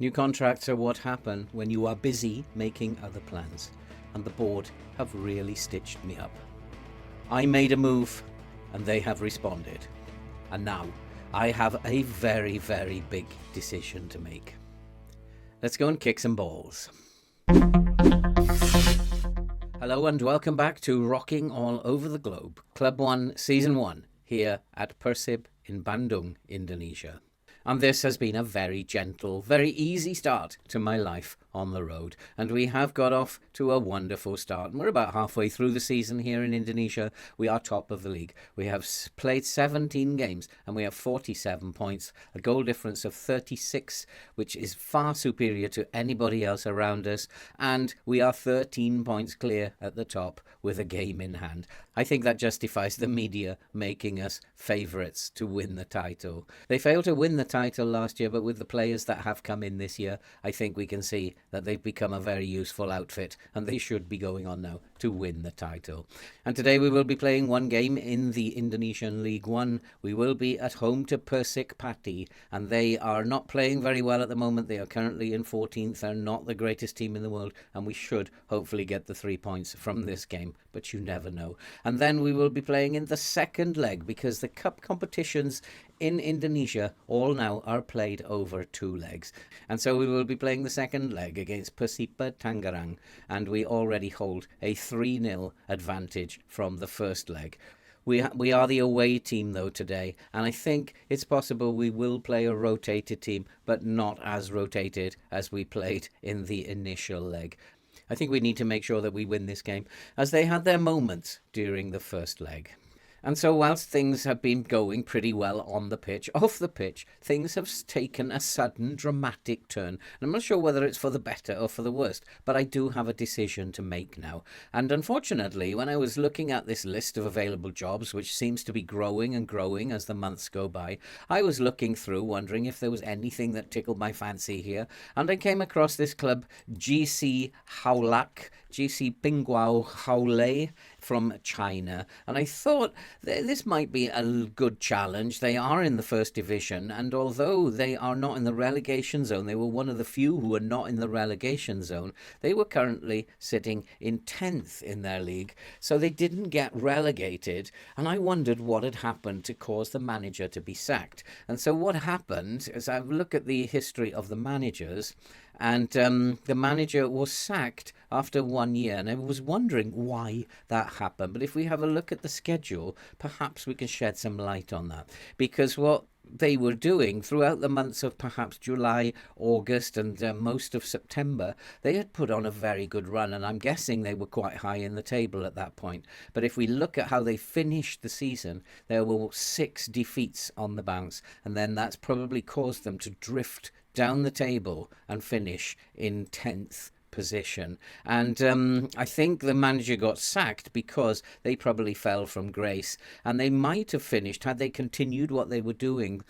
New contracts are what happen when you are busy making other plans, and the board have really stitched me up. I made a move, and they have responded. And now, I have a very, very big decision to make. Let's go and kick some balls. Hello and welcome back to Rocking All Over the Globe, Club 1, Season 1, here at Persib in Bandung, Indonesia. And this has been a very gentle, very easy start to my life on the road. And we have got off to a wonderful start. And we're about halfway through the season here in Indonesia. We are top of the league. We have played 17 games and we have 47 points, a goal difference of 36, which is far superior to anybody else around us. And we are 13 points clear at the top with a game in hand. I think that justifies the media making us favourites to win the title. They failed to win the title last year, but with the players that have come in this year, I think we can see that they've become a very useful outfit, and they should be going on now to win the title. And today we will be playing one game in the Indonesian League One. We will be at home to Persik Pati, and they are not playing very well at the moment. They are currently in 14th. They're not the greatest team in the world, and we should hopefully get the 3 points from this game, but you never know. And then we will be playing in the second leg, because the cup competitions in Indonesia all now are played over 2 legs. And so we will be playing the second leg against Persipa Tangerang, and we already hold a 3-0 advantage from the first leg. We are the away team, though, today, and I think it's possible we will play a rotated team, but not as rotated as we played in the initial leg. I think we need to make sure that we win this game, as they had their moments during the first leg. And so whilst things have been going pretty well on the pitch, off the pitch, things have taken a sudden dramatic turn. And I'm not sure whether it's for the better or for the worst, but I do have a decision to make now. And unfortunately, when I was looking at this list of available jobs, which seems to be growing and growing as the months go by, I was looking through wondering if there was anything that tickled my fancy here. And I came across this club, GC Haolak, GC Pingguao Haolei, from China, and I thought this might be a good challenge. They are in the first division, and although they are not in the relegation zone, they were one of the few who are not in the relegation zone. They were currently sitting in 10th in their league, so they didn't get relegated, and I wondered what had happened to cause the manager to be sacked. And so what happened is I look at the history of the managers, and the manager was sacked after 1 year, and I was wondering why that happened. But if we have a look at the schedule, perhaps we can shed some light on that. Because what they were doing throughout the months of perhaps July, August, and most of September, they had put on a very good run, and I'm guessing they were quite high in the table at that point. But if we look at how they finished the season, there were 6 defeats on the bounce, and then that's probably caused them to drift down the table and finish in 10th position. And I think the manager got sacked because they probably fell from grace, and they might have finished, had they continued what they were doing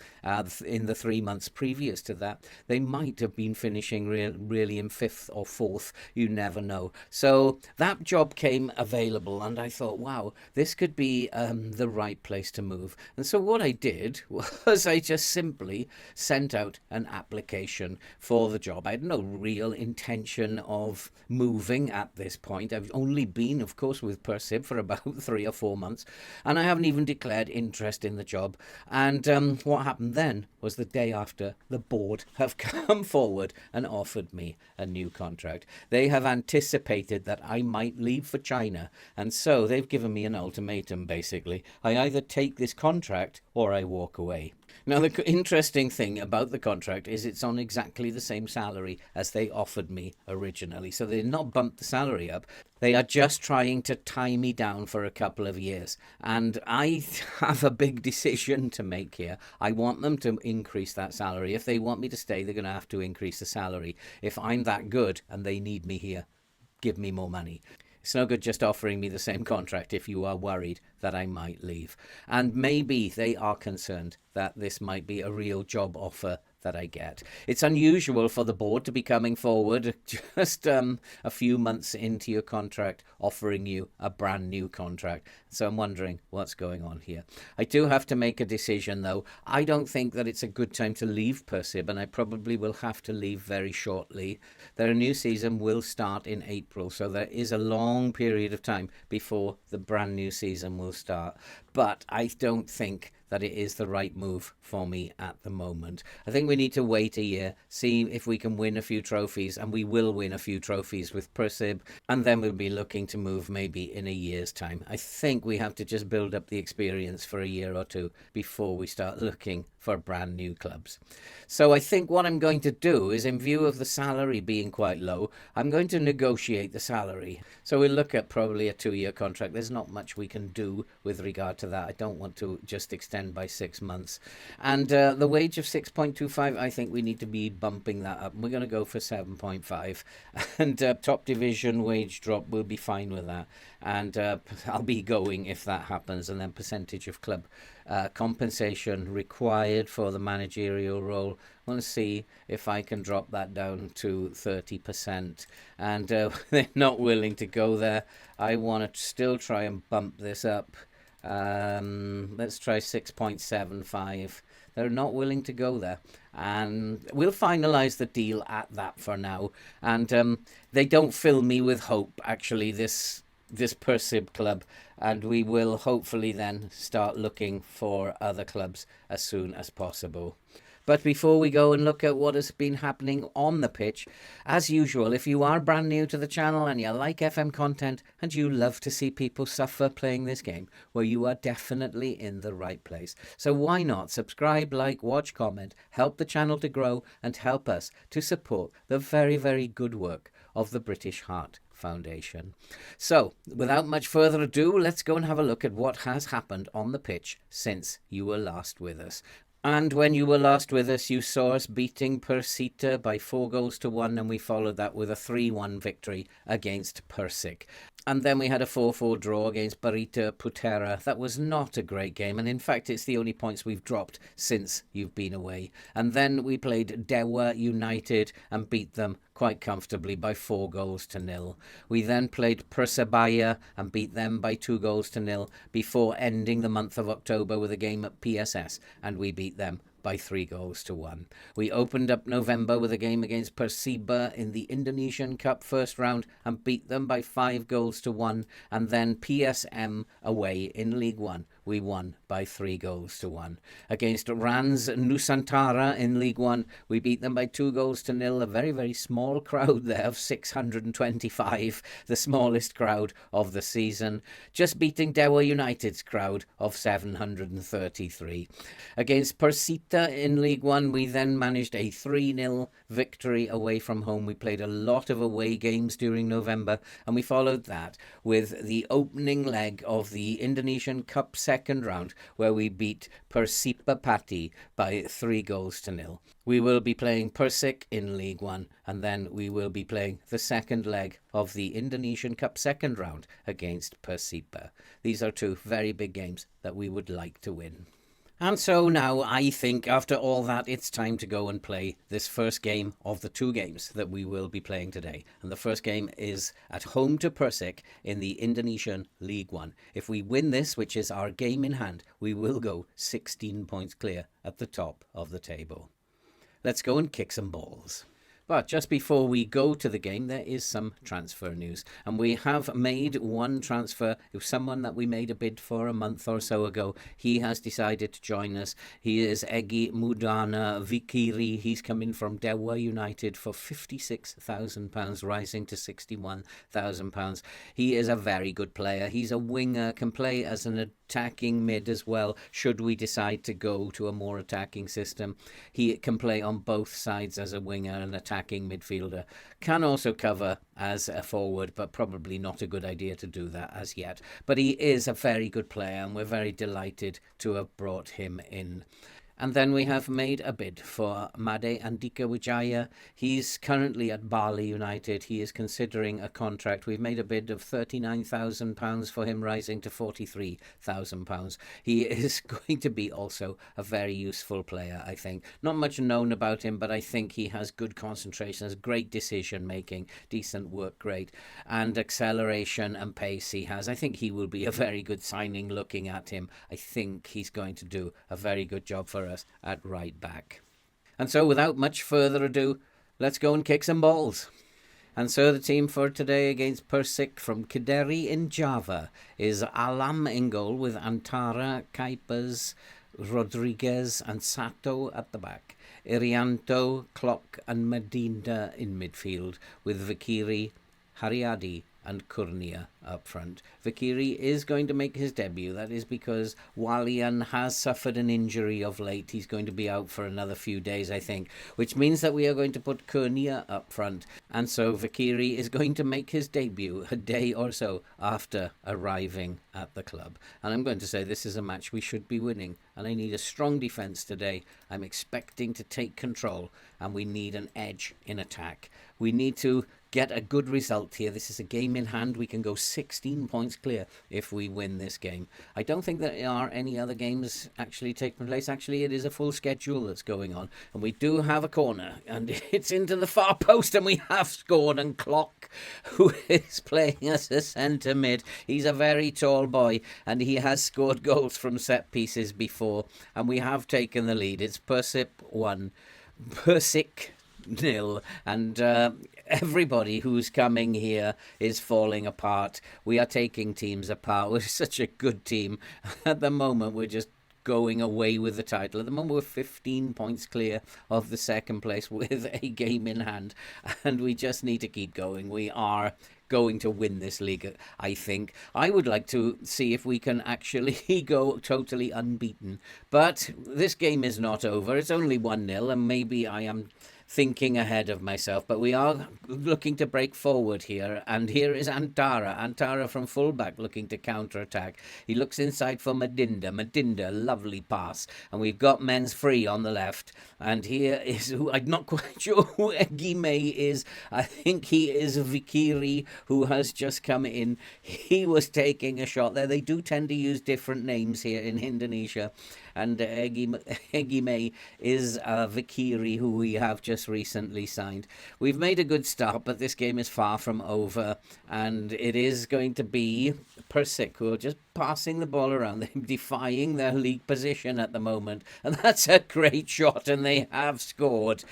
in the 3 months previous to that, they might have been finishing really in 5th or 4th. You never know. So that job came available, and I thought, wow, this could be the right place to move. And so what I did was I just simply sent out an application for the job. I had no real intention of moving at this point. I've only been, of course, with Persib for about 3 or 4 months, and I haven't even declared interest in the job. And what happened then was the day after, the board have come forward and offered me a new contract. They have anticipated that I might leave for China, and so they've given me an ultimatum, basically. I either take this contract or I walk away. Now, the interesting thing about the contract is it's on exactly the same salary as they offered me originally. So they did not bump the salary up. They are just trying to tie me down for a couple of years. And I have a big decision to make here. I want them to increase that salary. If they want me to stay, they're going to have to increase the salary. If I'm that good and they need me here, give me more money. It's no good just offering me the same contract if you are worried that I might leave. And maybe they are concerned that this might be a real job offer that I get. It's unusual for the board to be coming forward just a few months into your contract, offering you a brand new contract. So I'm wondering what's going on here. I do have to make a decision, though. I don't think that it's a good time to leave Persib, and I probably will have to leave very shortly. Their new season will start in April, so there is a long period of time before the brand new season will start. But I don't think that it is the right move for me at the moment. I think we need to wait a year, see if we can win a few trophies, and we will win a few trophies with Persib, and then we'll be looking to move maybe in a year's time. I think we have to just build up the experience for a year or two before we start looking for brand new clubs. So I think what I'm going to do is, in view of the salary being quite low, I'm going to negotiate the salary. So we'll look at probably a 2-year contract. There's not much we can do with regard to that. I don't want to just extend by 6 months. And the wage of 6.25, I think we need to be bumping that up. We're going to go for 7.5. And top division wage drop, we'll be fine with that. And I'll be going if that happens. And then percentage of club compensation required for the managerial role. I want to see if I can drop that down to 30%. And they're not willing to go there. I want to still try and bump this up. Let's try 6.75. They're not willing to go there, and we'll finalize the deal at that for now. And they don't fill me with hope, actually, this Persib club, and we will hopefully then start looking for other clubs as soon as possible. But before we go and look at what has been happening on the pitch, as usual, if you are brand new to the channel and you like FM content and you love to see people suffer playing this game, well, you are definitely in the right place. So why not subscribe, like, watch, comment, help the channel to grow and help us to support the very, very good work of the British Heart Foundation. So, without much further ado, let's go and have a look at what has happened on the pitch since you were last with us. And when you were last with us, you saw us beating Persita by 4-1, and we followed that with a 3-1 victory against Persik. And then we had a 4-4 draw against Barita Putera. That was not a great game, and in fact it's the only points we've dropped since you've been away. And then we played Dewa United and beat them quite comfortably by 4-0. We then played Persebaya and beat them by 2-0 before ending the month of October with a game at PSS, and we beat them by 3-1. We opened up November with a game against Persiba in the Indonesian Cup first round and beat them by 5-1. And then PSM away in League One, we won by 3-1. Against Rans Nusantara in League One, we beat them by 2-0. A very, very small crowd there of 625, the smallest crowd of the season, just beating Dewa United's crowd of 733. Against Persita in League One, we then managed a 3-0 victory away from home. We played a lot of away games during November, and we followed that with the opening leg of the Indonesian Cup second round, where we beat Persipa Pati by 3-0. We will be playing Persik in League One, and then we will be playing the second leg of the Indonesian Cup second round against Persipa. These are two very big games that we would like to win. And so now I think after all that, it's time to go and play this first game of the 2 games that we will be playing today. And the first game is at home to Persik in the Indonesian League One. If we win this, which is our game in hand, we will go 16 points clear at the top of the table. Let's go and kick some balls. But just before we go to the game, there is some transfer news. And we have made one transfer. It was someone that we made a bid for a month or so ago. He has decided to join us. He is Egi Mudana Vikiri. He's coming from Dewa United for £56,000, rising to £61,000. He is a very good player. He's a winger, can play as an attacking mid as well, should we decide to go to a more attacking system. He can play on both sides as a winger and attacking midfielder. Can also cover as a forward, but probably not a good idea to do that as yet. But he is a very good player, and we're very delighted to have brought him in. And then we have made a bid for Made Andika Wijaya. He's currently at Bali United. He is considering a contract. We've made a bid of £39,000 for him, rising to £43,000. He is going to be also a very useful player, I think. Not much known about him, but I think he has good concentration, has great decision making, decent work rate, and acceleration and pace he has. I think he will be a very good signing looking at him. I think he's going to do a very good job for us at right back. And so without much further ado, let's go and kick some balls. And so the team for today against Persik from Kediri in Java is Alam in goal with Antara, Kuipers, Rodriguez and Sato at the back. Irianto, Klock and Medina in midfield with Vikiri, Hariadi and Kurnia up front. Vikiri is going to make his debut. That is because Walian has suffered an injury of late. He's going to be out for another few days, I think, which means that we are going to put Kurnia up front. And so Vikiri is going to make his debut a day or so after arriving at the club. And I'm going to say this is a match we should be winning. And I need a strong defence today. I'm expecting to take control, and we need an edge in attack. We need to get a good result here. This is a game in hand. We can go 16 points clear if we win this game. I don't think there are any other games actually taking place. Actually, it is a full schedule that's going on. And we do have a corner, and it's into the far post, and we have scored. And Klock, who is playing as a centre mid, he's a very tall boy, and he has scored goals from set pieces before. And we have taken the lead. It's Persik 1, Persik 0, and everybody who's coming here is falling apart. We are taking teams apart. We're such a good team. At the moment, we're just going away with the title. At the moment, we're 15 points clear of the second place with a game in hand, and we just need to keep going. We are going to win this league, I think. I would like to see if we can actually go totally unbeaten, but this game is not over. It's only 1-0, and maybe I am thinking ahead of myself, but we are looking to break forward here, and here is Antara from fullback looking to counter-attack. He looks inside for Medinda, lovely pass, and we've got men's free on the left, and here is who I'm not quite sure who Egime is. I think he is Vikiri, who has just come in. He was taking a shot there. They do tend to use different names here in Indonesia, and Egime is Vikiri, who we have just recently signed. We've made a good start, but this game is far from over, and it is going to be Persik who are just passing the ball around. They're defying their league position at the moment, and that's a great shot, and they have scored.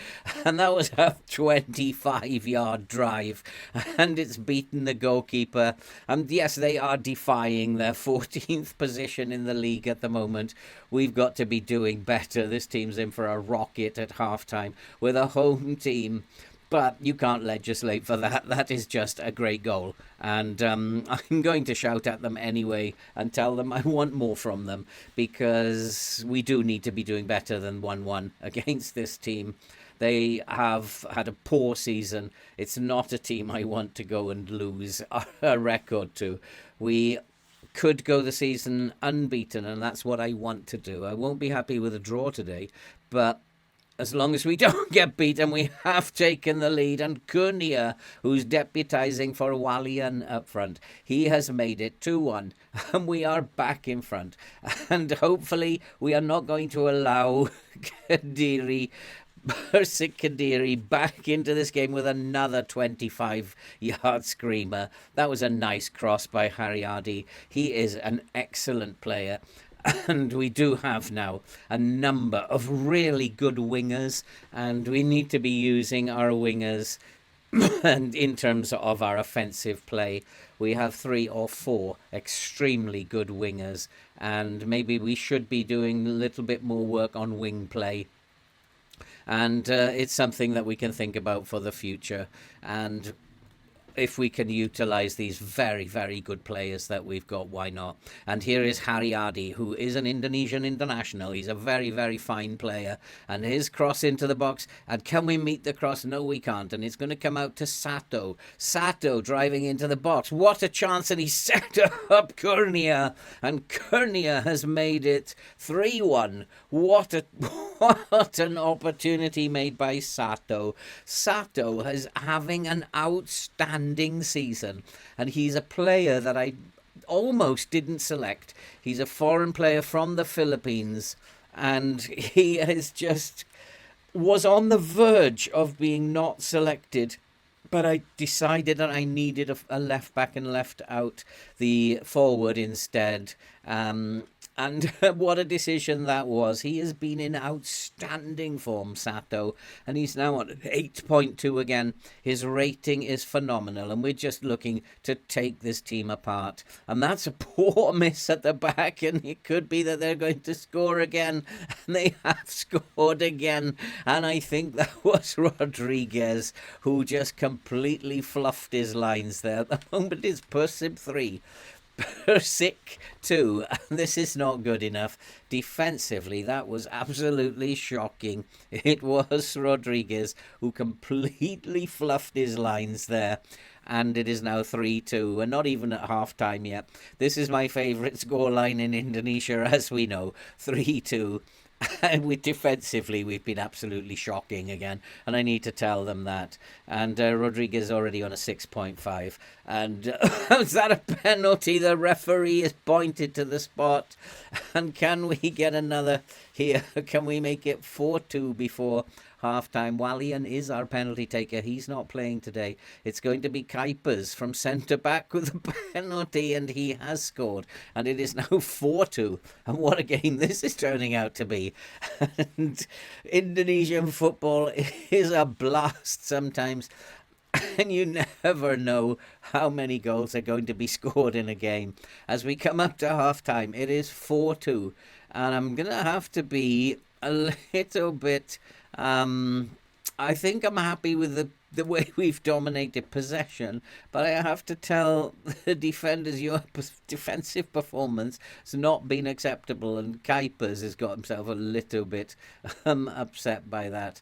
And that was a 25-yard drive, and it's beaten the goalkeeper. And yes, they are defying their 14th position in the league at the moment. We've got to be doing better. This team's in for a rocket at halftime with a home team. But you can't legislate for that. That is just a great goal. And I'm going to shout at them anyway and tell them I want more from them, because we do need to be doing better than 1-1 against this team. They have had a poor season. It's not a team I want to go and lose a record to. We could go the season unbeaten, and that's what I want to do. I won't be happy with a draw today, but as long as we don't get beaten, we have taken the lead. And Kurnia, who's deputising for Walian up front, he has made it 2-1, and we are back in front. And hopefully we are not going to allow Persik Kediri back into this game with another 25-yard screamer. That was a nice cross by Hariadi. He is an excellent player. And we do have now a number of really good wingers, and we need to be using our wingers. And in terms of our offensive play, we have 3 or 4 extremely good wingers, and maybe we should be doing a little bit more work on wing play. And it's something that we can think about for the future. And if we can utilise these very, very good players that we've got, why not? And here is Haryadi, who is an Indonesian international. He's a very, very fine player. And his cross into the box. And can we meet the cross? No, we can't. And it's going to come out to Sato. Sato driving into the box. What a chance. And he set up Kurnia. And Kurnia has made it 3-1. What an opportunity made by Sato. Sato is having an outstanding season, and he's a player that I almost didn't select. He's a foreign player from the Philippines, and he is just was on the verge of being not selected, but I decided that I needed a left back and left out the forward instead. And what a decision that was. He has been in outstanding form, Sato, and he's now on 8.2 again. His rating is phenomenal, and we're just looking to take this team apart. And that's a poor miss at the back, and it could be that they're going to score again, and they have scored again. And I think that was Rodriguez, who just completely fluffed his lines there. At the moment it's Persib 3. Persic 2. This is not good enough. Defensively, that was absolutely shocking. It was Rodriguez who completely fluffed his lines there. And it is now 3-2. We're not even at half-time yet. This is my favourite scoreline in Indonesia, as we know. 3-2. And defensively, we've been absolutely shocking again, and I need to tell them that. And Rodriguez already on a 6.5. And is that a penalty? The referee is pointed to the spot. And can we get another here? Can we make it 4-2 before half-time? Walian is our penalty taker. He's not playing today. It's going to be Kuipers from centre-back with a penalty, and he has scored. And it is now 4-2. And what a game this is turning out to be. And Indonesian football is a blast sometimes. And you never know how many goals are going to be scored in a game. As we come up to half-time, it is 4-2. And I'm going to have to be a little bit... I think I'm happy with the way we've dominated possession, but I have to tell the defenders your defensive performance has not been acceptable, and Kuipers has got himself a little bit upset by that.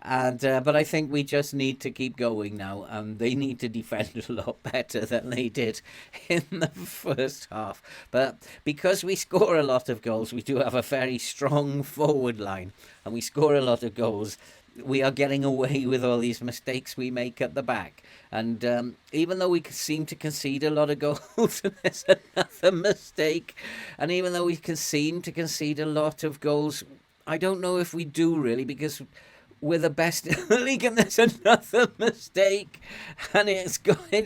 And but I think we just need to keep going now, and they need to defend a lot better than they did in the first half. But because we score a lot of goals, we do have a very strong forward line, and we score a lot of goals. We are getting away with all these mistakes we make at the back. And even though we seem to concede a lot of goals, and there's another mistake, and even though we seem to concede a lot of goals, I don't know if we do really, because we're the best in the league, and there's another mistake, and it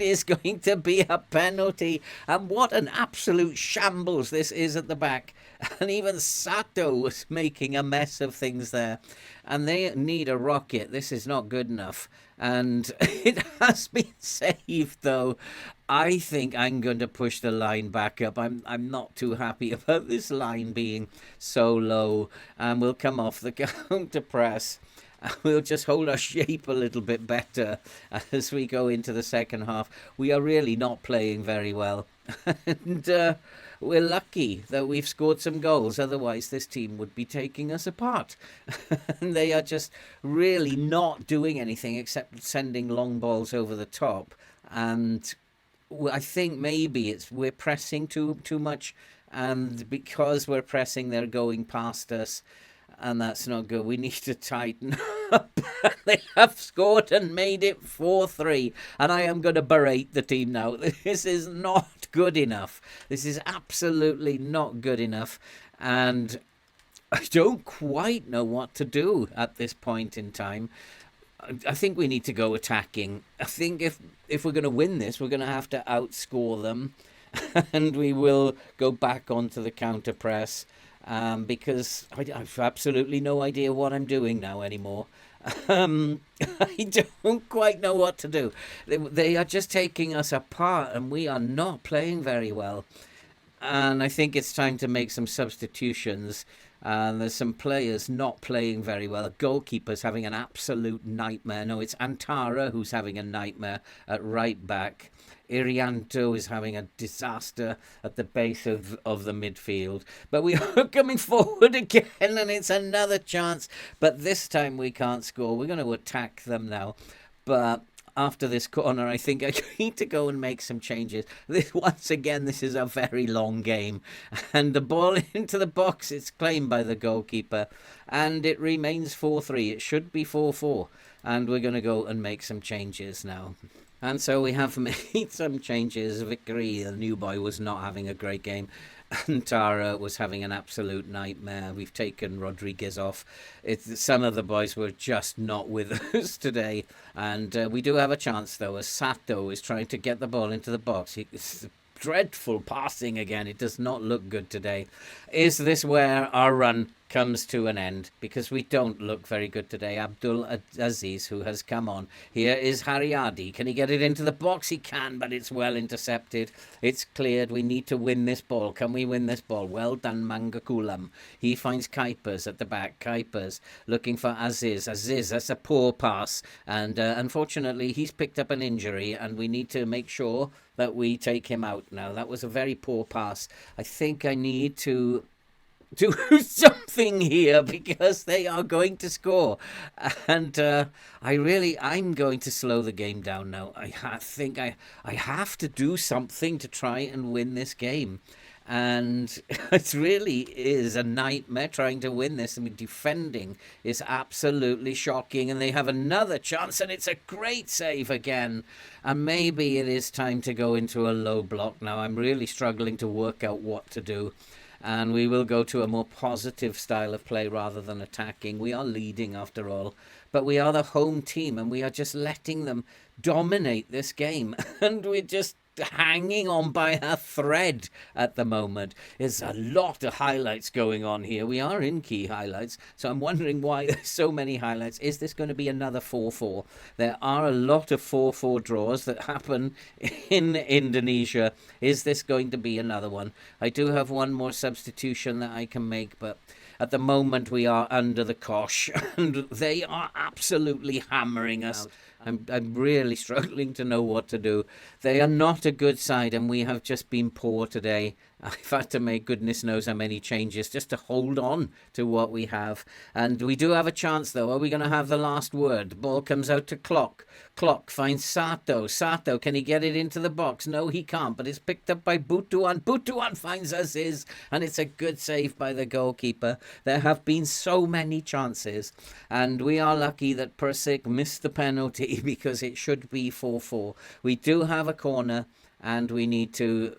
is going to be a penalty. And what an absolute shambles this is at the back. And even Sato was making a mess of things there. And they need a rocket. This is not good enough. And it has been saved, though. I think I'm going to push the line back up. I'm not too happy about this line being so low. And we'll come off the counter press. We'll just hold our shape a little bit better as we go into the second half. We are really not playing very well. And we're lucky that we've scored some goals. Otherwise, this team would be taking us apart. And they are just really not doing anything except sending long balls over the top. And I think maybe we're pressing too much. And because we're pressing, they're going past us. And that's not good. We need to tighten up. They have scored and made it 4-3. And I am going to berate the team now. This is not good enough. This is absolutely not good enough. And I don't quite know what to do at this point in time. I think we need to go attacking. I think if we're going to win this, we're going to have to outscore them. And we will go back onto the counter press. Because I've absolutely no idea what I'm doing now anymore. I don't quite know what to do. They are just taking us apart, and we are not playing very well. And I think it's time to make some substitutions. And there's some players not playing very well. The goalkeeper's having an absolute nightmare. No, it's Antara who's having a nightmare at right back. Irianto is having a disaster at the base of the midfield. But we are coming forward again, and it's another chance. But this time we can't score. We're going to attack them now. But after this corner, I think I need to go and make some changes. Once again, this is a very long game. And the ball into the box, it's claimed by the goalkeeper. And it remains 4-3. It should be 4-4. And we're going to go and make some changes now. And so we have made some changes. Vickery, the new boy, was not having a great game. And Tara was having an absolute nightmare. We've taken Rodriguez off. Some of the boys were just not with us today. And we do have a chance, though, as Sato is trying to get the ball into the box. It's dreadful passing again. It does not look good today. Is this where our run comes to an end? Because we don't look very good today. Abdul Aziz, who has come on. Here is Hariadi. Can he get it into the box? He can, but it's well intercepted. It's cleared. We need to win this ball. Can we win this ball? Well done, Mangakulam. He finds Kuipers at the back. Kuipers looking for Aziz. Aziz, that's a poor pass. And unfortunately, he's picked up an injury, and we need to make sure that we take him out now. That was a very poor pass. I think I need to do something here because they are going to score. And I'm going to slow the game down now. I think I have to do something to try and win this game. And it really is a nightmare trying to win this. I mean, defending is absolutely shocking. And they have another chance, and it's a great save again. And maybe it is time to go into a low block now. I'm really struggling to work out what to do. And we will go to a more positive style of play rather than attacking. We are leading after all. But we are the home team, and we are just letting them dominate this game. And we're just hanging on by a thread at the moment. There's a lot of highlights going on here. We are in key highlights, so I'm wondering why there's so many highlights. Is this going to be another 4-4? There are a lot of 4-4 draws that happen in Indonesia. Is this going to be another one? I do have one more substitution that I can make, but at the moment we are under the cosh, and they are absolutely hammering us. I'm really struggling to know what to do. They are not a good side, and we have just been poor today. I've had to make goodness knows how many changes just to hold on to what we have. And we do have a chance, though. Are we going to have the last word? The ball comes out to Clock. Clock finds Sato. Sato, can he get it into the box? No, he can't, but it's picked up by Butuan. Butuan finds Aziz, and it's a good save by the goalkeeper. There have been so many chances, and we are lucky that Persik missed the penalty because it should be 4-4. We do have a corner, and we need to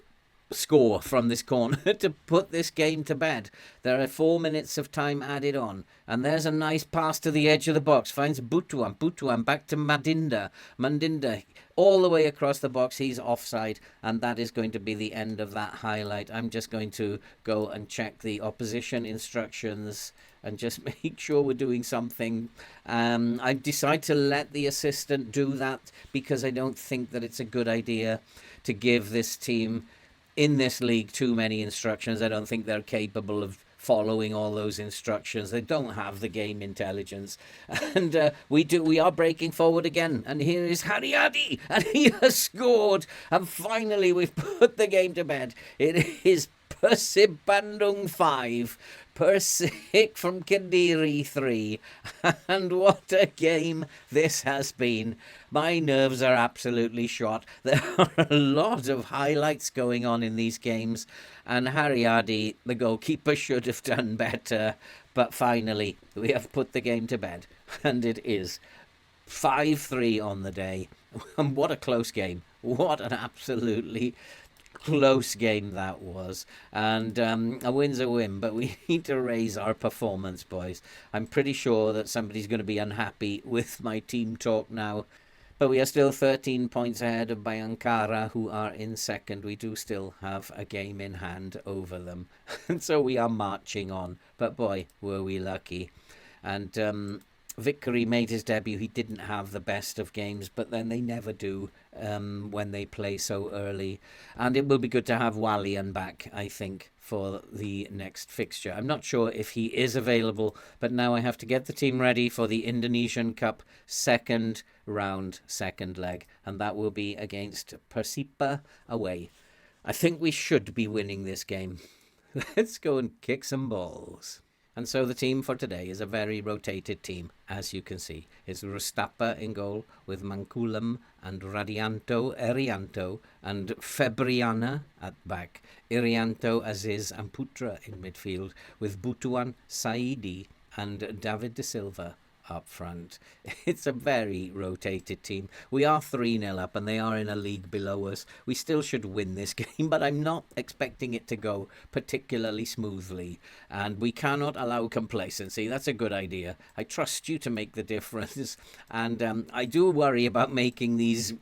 score from this corner to put this game to bed. There are 4 minutes of time added on, and there's a nice pass to the edge of the box, finds Butuan back to Mandinda all the way across the box. He's offside, and that is going to be the end of that highlight. I'm just going to go and check the opposition instructions and just make sure we're doing something. I decide to let the assistant do that because I don't think that it's a good idea to give this team in this league too many instructions. I don't think they're capable of following all those instructions. They don't have the game intelligence. And we are breaking forward again. And here is Hariadi, and he has scored. And finally, we've put the game to bed. It is Persib Bandung 5, Persik from Kediri 3. And what a game this has been. My nerves are absolutely shot. There are a lot of highlights going on in these games, and Hariadi, the goalkeeper, should have done better. But finally, we have put the game to bed, and it is 5-3 on the day. And what a close game. What an absolutely close game that was. And a win's a win, but we need to raise our performance, boys. I'm pretty sure that somebody's going to be unhappy with my team talk now. But we are still 13 points ahead of Bayangkara, who are in second. We do still have a game in hand over them. And so we are marching on. But boy, were we lucky. And Vickery made his debut, he didn't have the best of games, but then they never do when they play so early. And it will be good to have Walian back, I think, for the next fixture. I'm not sure if he is available, but now I have to get the team ready for the Indonesian Cup second round, second leg, and that will be against Persipa away. I think we should be winning this game. Let's go and kick some balls. And so the team for today is a very rotated team, as you can see. It's Rustapa in goal with Mankulam and Erianto and Febriana at back. Irianto, Aziz and Putra in midfield with Butuan, Saidi and David De Silva up front. It's a very rotated team. We are 3-0 up and they are in a league below us. We still should win this game, but I'm not expecting it to go particularly smoothly. And we cannot allow complacency. That's a good idea. I trust you to make the difference. And I do worry about making these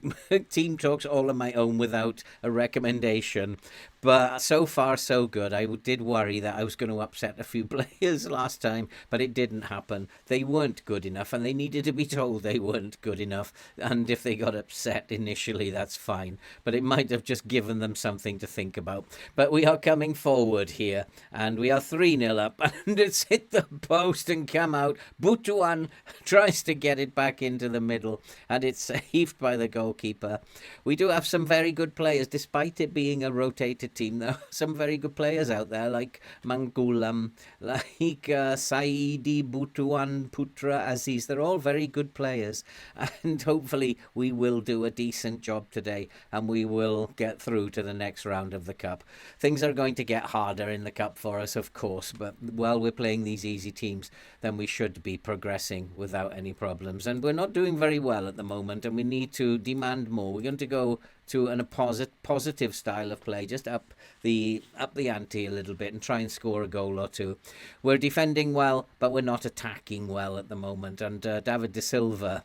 team talks all on my own without a recommendation. But so far, so good. I did worry that I was going to upset a few players last time, but it didn't happen. They weren't good enough, and they needed to be told they weren't good enough. And if they got upset initially, that's fine. But it might have just given them something to think about. But we are coming forward here, and we are 3-0 up, and it's hit the post and come out. Butuan tries to get it back into the middle, and it's saved by the goalkeeper. We do have some very good players, despite it being a rotated team. There are some very good players out there, like Mangulam, like Saidi, Butuan, Putra, Aziz. They're all very good players, and hopefully we will do a decent job today and we will get through to the next round of the cup. Things are going to get harder in the cup for us, of course, but while we're playing these easy teams, then we should be progressing without any problems. And we're not doing very well at the moment, and we need to demand more. We're going to go to a positive style of play, just up the ante a little bit and try and score a goal or two. We're defending well, but we're not attacking well at the moment. And David De Silva,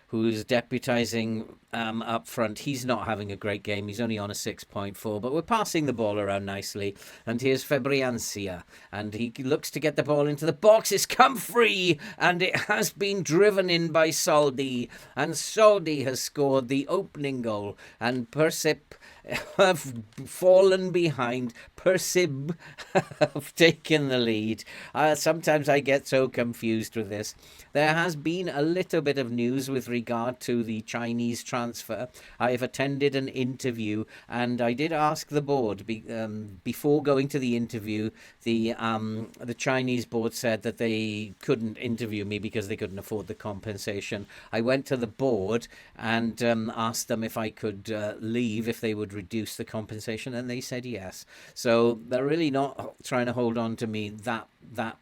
who's deputising up front, he's not having a great game. He's only on a 6.4, but we're passing the ball around nicely. And here's Febriancia, and he looks to get the ball into the box. It's come free, and it has been driven in by Soldi. And Soldi has scored the opening goal, and Persip have fallen behind. Persib have taken the lead. Sometimes I get so confused with this. There has been a little bit of news with regard to the Chinese transfer. I have attended an interview, and I did ask the board before going to the interview. The Chinese board said that they couldn't interview me because they couldn't afford the compensation. I went to the board and asked them if I could leave if they would reduce the compensation, and they said yes. So they're really not trying to hold on to me that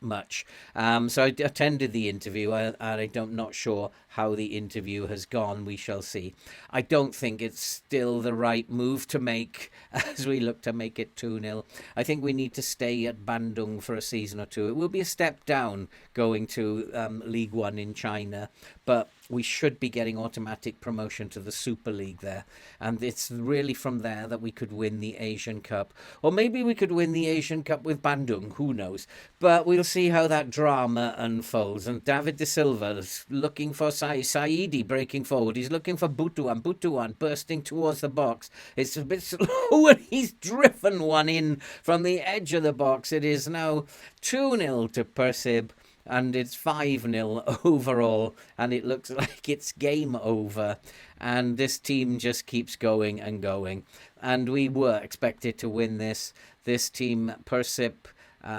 much. So I attended the interview, and I'm not sure how the interview has gone. We shall see. I don't think it's still the right move to make as we look to make it 2-0. I think we need to stay at Bandung for a season or two. It will be a step down going to League One in China, but we should be getting automatic promotion to the Super League there. And it's really from there that we could win the Asian Cup. Or maybe we could win the Asian Cup with Bandung, who knows. But we'll see how that drama unfolds. And David De Silva is looking for Saidi breaking forward. He's looking for Butuan bursting towards the box. It's a bit slow, and he's driven one in from the edge of the box. It is now 2-0 to Persib. And it's 5-0 overall, and it looks like it's game over. And this team just keeps going and going. And we were expected to win this. This team, Persip,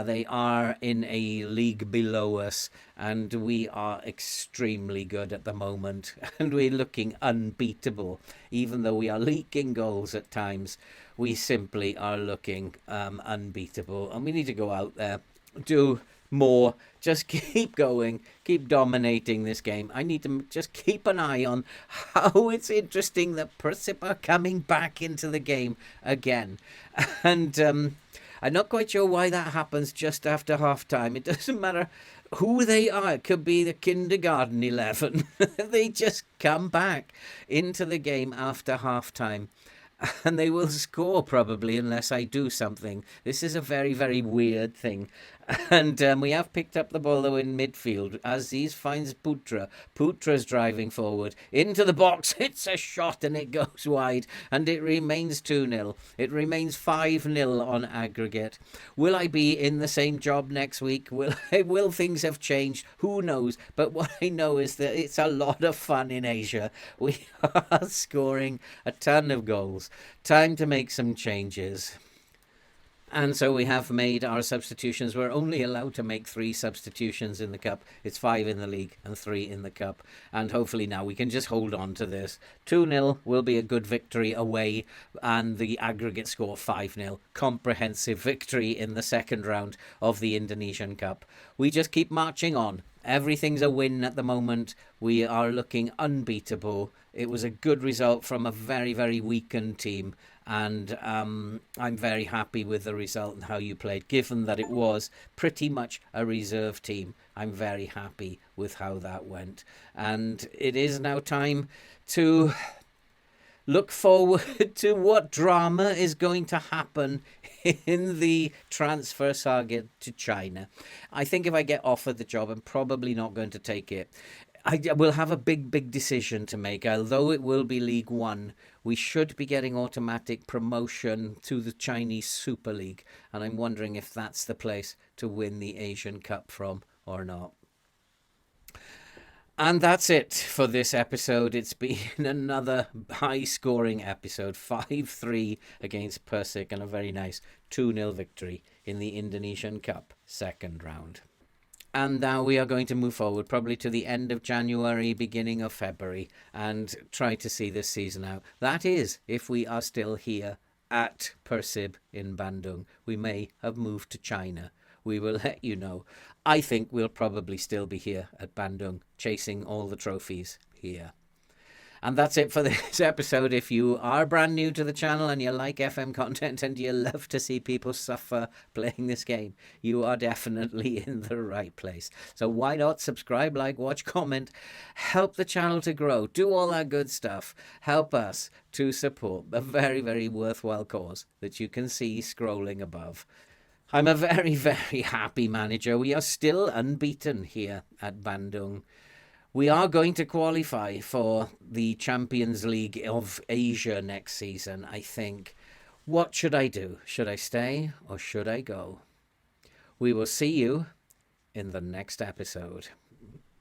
they are in a league below us, and we are extremely good at the moment. And we're looking unbeatable. Even though we are leaking goals at times, we simply are looking unbeatable. And we need to go out there, do more, just keep going, keep dominating this game. I need to just keep an eye on how it's interesting that Persip are coming back into the game again. And I'm not quite sure why that happens just after half-time. It doesn't matter who they are. It could be the kindergarten 11. They just come back into the game after half-time. And they will score probably unless I do something. This is a very, very weird thing. And we have picked up the ball, though, in midfield. Aziz finds Putra. Putra's driving forward. Into the box. It's a shot and it goes wide. And it remains 2-0. It remains 5-0 on aggregate. Will I be in the same job next week? Will things have changed? Who knows? But what I know is that it's a lot of fun in Asia. We are scoring a ton of goals. Time to make some changes. And so we have made our substitutions. We're only allowed to make 3 substitutions in the cup. It's 5 in the league and 3 in the cup. And hopefully now we can just hold on to this. 2-0 will be a good victory away, and the aggregate score 5-0. Comprehensive victory in the second round of the Indonesian Cup. We just keep marching on. Everything's a win at the moment. We are looking unbeatable. It was a good result from a very, very weakened team. And I'm very happy with the result and how you played, given that it was pretty much a reserve team. I'm very happy with how that went. And it is now time to look forward to what drama is going to happen in the transfer saga to China. I think if I get offered the job, I'm probably not going to take it. I will have a big decision to make. Although it will be League One, we should be getting automatic promotion to the Chinese Super League. And I'm wondering if that's the place to win the Asian Cup from or not. And that's it for this episode. It's been another high-scoring episode. 5-3 against Persik and a very nice 2-0 victory in the Indonesian Cup second round. And now we are going to move forward probably to the end of January, beginning of February, and try to see this season out. That is, if we are still here at Persib in Bandung. We may have moved to China. We will let you know. I think we'll probably still be here at Bandung, chasing all the trophies here. And that's it for this episode. If you are brand new to the channel and you like FM content and you love to see people suffer playing this game, you are definitely in the right place. So why not subscribe, like, watch, comment, help the channel to grow, do all that good stuff. Help us to support a very, very worthwhile cause that you can see scrolling above. I'm a very, very happy manager. We are still unbeaten here at Bandung. We are going to qualify for the Champions League of Asia next season, I think. What should I do? Should I stay or should I go? We will see you in the next episode.